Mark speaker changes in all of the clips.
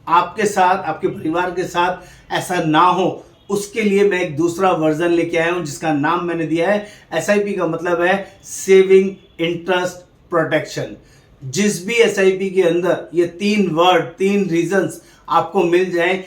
Speaker 1: आपके साथ, आपके परिवार के साथ ऐसा ना हो, उसके लिए मैं एक दूसरा वर्जन लेके आया हूं जिसका नाम मैंने दिया है एसआईपी का मतलब है सेविंग इंटरेस्ट प्रोटेक्शन। जिस भी एसआईपी के अंदर ये तीन वर्ड, तीन रीजंस आपको मिल जाएं।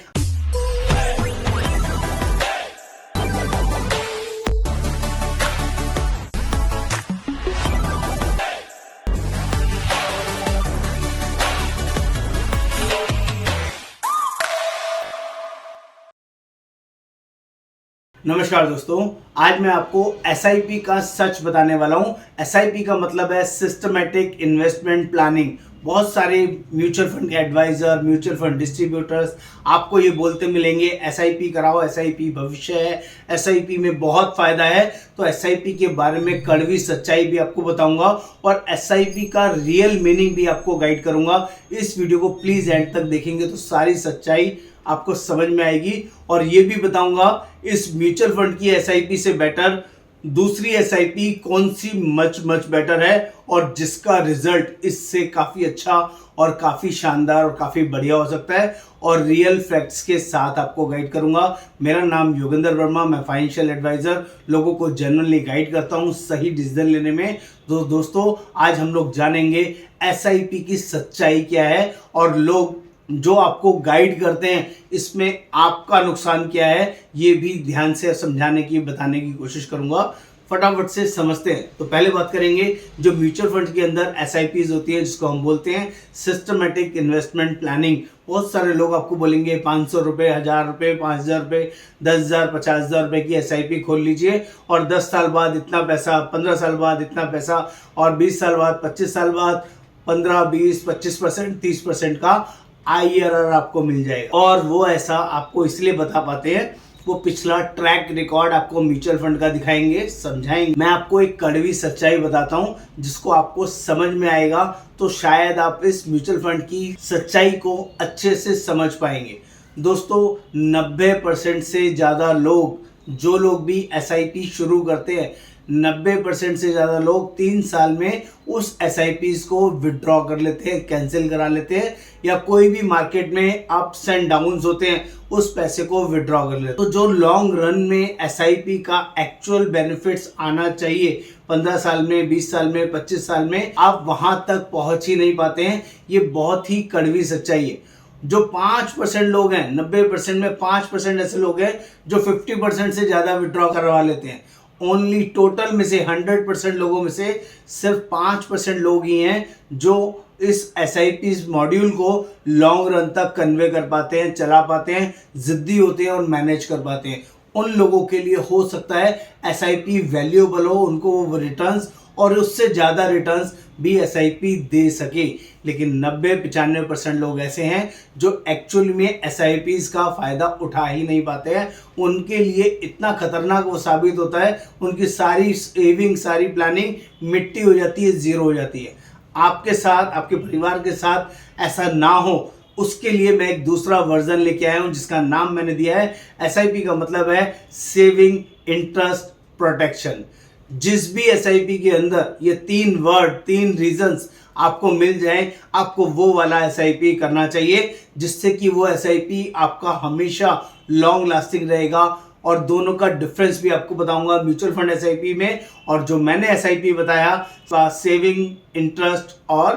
Speaker 1: नमस्कार दोस्तों, आज मैं आपको एसआईपी का सच बताने वाला हूं। एसआईपी का मतलब है सिस्टमैटिक इन्वेस्टमेंट प्लानिंग। बहुत सारे mutual fund advisor, mutual fund distributors आपको ये बोलते मिलेंगे एसआईपी कराओ, एसआईपी भविष्य है, एसआईपी में बहुत फायदा है। तो एसआईपी के बारे में कड़वी सच्चाई भी आपको बताऊंगा और एसआईपी का रियल मीनिंग भी आपको गाइड करूंगा। इस वीडियो को प्लीज एंड तक देखेंगे तो सारी सच्चाई आपको समझ में आएगी। और ये भी बताऊंगा इस म्यूचुअल फंड की एसआईपी से बेटर दूसरी एसआईपी कौन सी मच बेटर है और जिसका रिजल्ट इससे काफी अच्छा और काफी शानदार और काफी बढ़िया हो सकता है। और रियल फैक्ट्स के साथ आपको गाइड करूंगा। मेरा नाम योगेंद्र वर्मा, मैं फाइनेंशियल एडवाइजर, लोगों को जनरली गाइड करता हूं सही डिसीजन लेने में। दोस्तों आज हम लोग जानेंगे एसआईपी की सच्चाई क्या है और लोग जो आपको गाइड करते हैं इसमें आपका नुकसान क्या है, ये भी ध्यान से समझाने की, बताने की कोशिश करूंगा। फटाफट से समझते हैं। तो पहले बात करेंगे जो म्यूचुअल फंड के अंदर एसआईपीज होती है, जिसको हम बोलते हैं सिस्टमैटिक इन्वेस्टमेंट प्लानिंग। बहुत सारे लोग आपको बोलेंगे 500 रुपये, 1000 रुपये, 5000 रुपये, 10,000, 50,000 रुपये की एसआईपी खोल लीजिए और 10 साल बाद इतना पैसा, 15 साल बाद इतना पैसा और 20 साल बाद, 25 साल बाद 15, 20, 25%, 30% का IRR आपको मिल जाएगा। और वो ऐसा आपको इसलिए बता पाते हैं, वो पिछला ट्रैक रिकॉर्ड आपको म्यूचुअल फंड का दिखाएंगे, समझाएंगे। मैं आपको एक कड़वी सच्चाई बताता हूं जिसको आपको समझ में आएगा तो शायद आप इस म्यूचुअल फंड की सच्चाई को अच्छे से समझ पाएंगे। दोस्तों 90% से ज्यादा लोग, जो लोग भी एसआईपी शुरू करते हैं, 90% से ज़्यादा लोग 3 साल में उस एसआईपीज को विड्रॉ कर लेते हैं, कैंसिल करा लेते हैं, या कोई भी मार्केट में अप्स एंड डाउन्स होते हैं उस पैसे को विड्रॉ कर लेते हैं। तो जो लॉन्ग रन में एसआईपी का एक्चुअल बेनिफिट्स आना चाहिए 15 साल में, 20 साल में, 25 साल में, आप वहां तक पहुंच ही नहीं पाते हैं। ये बहुत ही कड़वी सच्चाई है। जो 5% लोग हैं, 90% में 5% ऐसे लोग हैं जो 50% से ज्यादा विड्रॉ करवा लेते हैं। ओनली टोटल में से 100% लोगों में से सिर्फ 5% लोग ही हैं जो इस एसआईपी मॉड्यूल को लॉन्ग रन तक कन्वे कर पाते हैं, चला पाते हैं, जिद्दी होते हैं और मैनेज कर पाते हैं। उन लोगों के लिए हो सकता है एसआईपी वैल्यूएबल हो, उनको वो रिटर्न्स और उससे ज़्यादा रिटर्न्स भी एसआईपी दे सके। लेकिन 90-95% लोग ऐसे हैं जो एक्चुअली में एसआईपीज का फायदा उठा ही नहीं पाते हैं। उनके लिए इतना खतरनाक वो साबित होता है, उनकी सारी सेविंग, सारी प्लानिंग मिट्टी हो जाती है, जीरो हो जाती है। आपके साथ, आपके परिवार के साथ ऐसा ना हो, उसके लिए मैं एक दूसरा वर्जन लेके आया हूं जिसका नाम मैंने दिया है एसआईपी का मतलब है सेविंग इंटरेस्ट प्रोटेक्शन। जिस भी एसआईपी के अंदर ये तीन वर्ड, तीन रीजंस आपको मिल जाए, आपको वो वाला एसआईपी करना चाहिए जिससे कि वो एसआईपी आपका हमेशा लॉन्ग लास्टिंग रहेगा। और दोनों का डिफरेंस भी आपको बताऊंगा म्यूचुअल फंड एसआईपी में और जो मैंने एसआईपी बताया सेविंग इंटरेस्ट और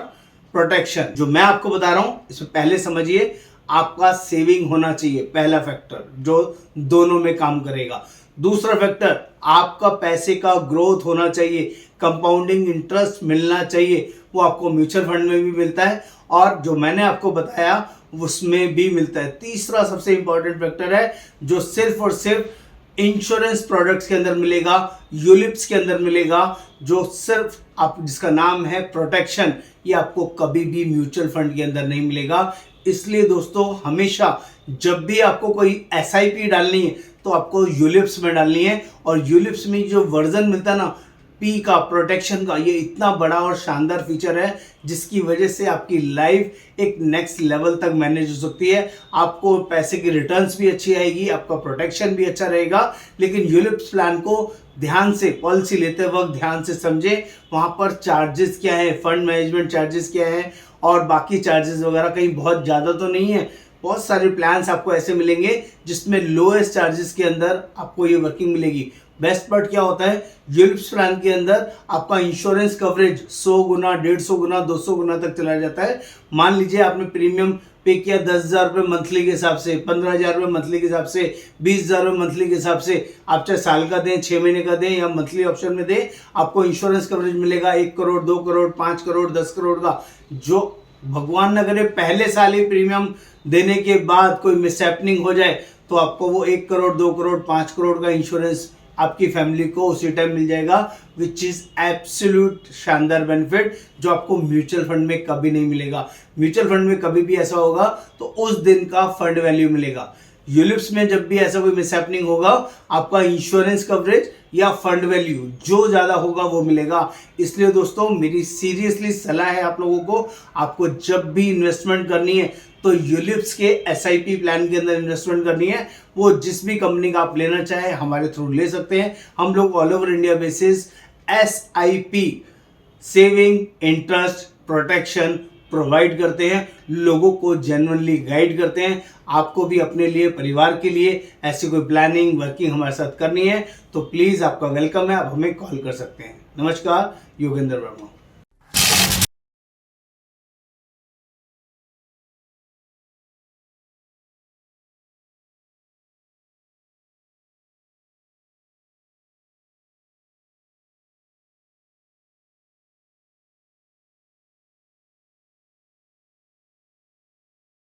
Speaker 1: प्रोटेक्शन। जो मैं आपको बता रहा हूं इसमें पहले समझिए, आपका सेविंग होना चाहिए, पहला फैक्टर जो दोनों में काम करेगा। दूसरा फैक्टर, आपका पैसे का ग्रोथ होना चाहिए, कंपाउंडिंग इंटरेस्ट मिलना चाहिए। वो आपको म्यूचुअल फंड में भी मिलता है और जो मैंने आपको बताया उसमें भी मिलता है। तीसरा सबसे इंपॉर्टेंट फैक्टर है जो सिर्फ और सिर्फ इंश्योरेंस प्रोडक्ट्स के अंदर मिलेगा, यूलिप्स के अंदर मिलेगा, जो सिर्फ आप, जिसका नाम है प्रोटेक्शन। ये आपको कभी भी म्यूचुअल फंड के अंदर नहीं मिलेगा। इसलिए दोस्तों हमेशा जब भी आपको कोई एसआईपी डालनी है तो आपको यूलिप्स में डालनी है। और यूलिप्स में जो वर्जन मिलता है ना पी का, प्रोटेक्शन का, ये इतना बड़ा और शानदार फीचर है जिसकी वजह से आपकी लाइफ एक नेक्स्ट लेवल तक मैनेज हो सकती है। आपको पैसे की रिटर्न्स भी अच्छी आएगी, आपका प्रोटेक्शन भी अच्छा रहेगा। लेकिन यूलिप्स प्लान को ध्यान से, पॉलिसी लेते वक्त ध्यान से समझे, वहां पर चार्जेस क्या है, फंड मैनेजमेंट चार्जेस क्या है और बाकी चार्जेस वगैरह कहीं बहुत ज़्यादा तो नहीं है। बहुत सारे प्लान्स आपको ऐसे मिलेंगे जिसमें लोएस्ट चार्जेस के अंदर आपको ये वर्किंग मिलेगी। बेस्ट पार्ट क्या होता है, यूलिप्स प्लान के अंदर आपका इंश्योरेंस कवरेज 100 गुना, 150 गुना, 200 गुना तक चला जाता है। मान लीजिए आपने प्रीमियम पे किया 10,000 रुपये मंथली के हिसाब से, 15,000 रुपये मंथली के हिसाब से, 20,000 रुपये मंथली के हिसाब से, आप चाहे साल का दें, 6 महीने का दें या मंथली ऑप्शन में दें, आपको इंश्योरेंस कवरेज मिलेगा 1 करोड़, 2 करोड़, 5 करोड़, 10 करोड़ का। जो भगवान न करे पहले साल ही प्रीमियम देने के बाद कोई मिसहैपनिंग हो जाए तो आपको वो 1 करोड़, 2 करोड़, 5 करोड़ का इंश्योरेंस आपकी फैमिली को उसी टाइम मिल जाएगा, विच इज एब्सोल्यूट शानदार बेनिफिट जो आपको म्यूचुअल फंड में कभी नहीं मिलेगा। म्यूचुअल फंड में कभी भी ऐसा होगा तो उस दिन का फंड वैल्यू मिलेगा। यूलिप्स में जब भी ऐसा कोई मिसहैपनिंग होगा, आपका इंश्योरेंस कवरेज या फंड वैल्यू जो ज्यादा होगा वो मिलेगा। इसलिए दोस्तों मेरी सीरियसली सलाह है आप लोगों को, आपको जब भी इन्वेस्टमेंट करनी है तो यूलिप्स के एसआईपी प्लान के अंदर इन्वेस्टमेंट करनी है। वो जिस भी कंपनी का आप लेना चाहे हमारे थ्रू ले सकते हैं। हम लोग all over India basis SIP saving interest protection provide करते हैं, लोगों को जेन्युइनली गाइड करते हैं। आपको भी अपने लिए, परिवार के लिए ऐसी कोई प्लानिंग वर्किंग हमारे साथ करनी है तो प्लीज़ आपका वेलकम है, आप हमें कॉल कर सकते हैं। नमस्कार, योगेंद्र वर्मा।